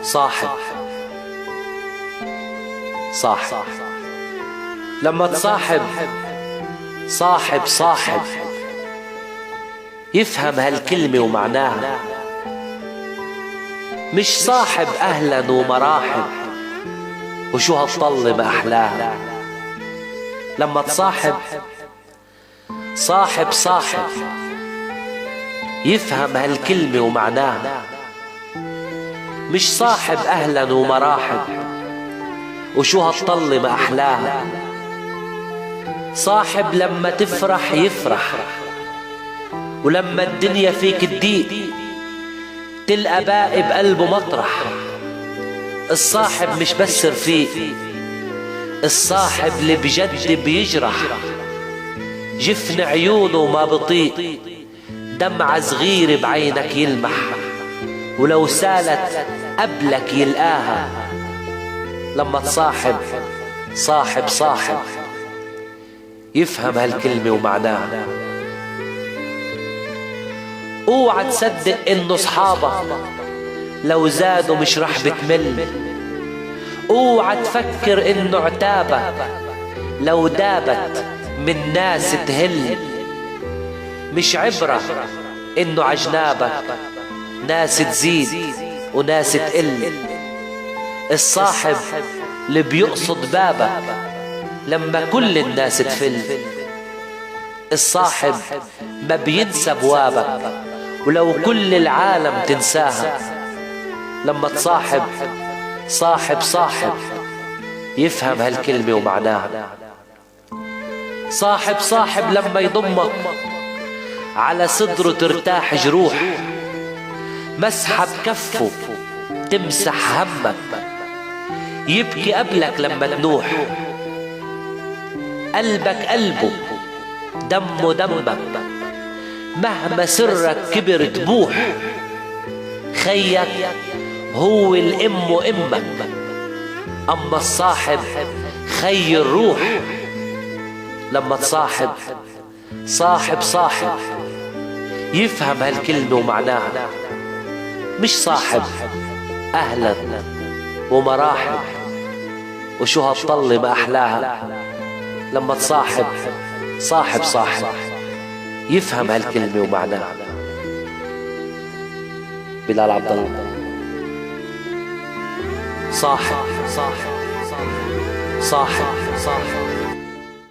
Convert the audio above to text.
صاحب صاحب لما تصاحب صاحب يفهم هالكلمة ومعناها، مش صاحب أهلا ومراحب وشو هالطلة ما أحلاها. لما تصاحب صاحب يفهم هالكلمة ومعناها، مش صاحب أهلا ومراحب وشو هالطلة ما أحلاها. صاحب لما تفرح يفرح، ولما الدنيا فيك تضيق تلقى باقي بقلبه مطرح. الصاحب مش بس رفيق، الصاحب اللي بجد بيجرح. جفن عيونه ما بطيق، دمعة صغيرة بعينك يلمح، ولو سالت قبلك يلقاها. لما تصاحب صاحب يفهم هالكلمة ومعناها. اوعى تصدق انه صحابك لو زادوا مش رح بتمل. اوعى تفكر انه عتابك لو دابت من ناس تهل. مش عبرة انه عجنابك ناس تزيد وناس تقل. الصاحب اللي بيقصد بابك لما كل الناس تفل. الصاحب ما بينسى بوابك ولو كل العالم تنساها. لما تصاحب صاحب يفهم هالكلمة ومعناها. صاحب لما يضمك على صدره ترتاح جروح، مسحة بكفه تمسح همك، يبكي قبلك لما تنوح. قلبك قلبه دمه دمك، مهما سرك كبر تبوح. خيك هو الام وامك، اما الصاحب خي الروح. لما تصاحب صاحب يفهم هالكلمة ومعناها. مش صاحب اهلا ومراحب وشو هالطلة ما احلاها. لما تصاحب صاحب يفهم هالكلمة ومعناها. بلال عبد الله. صاحب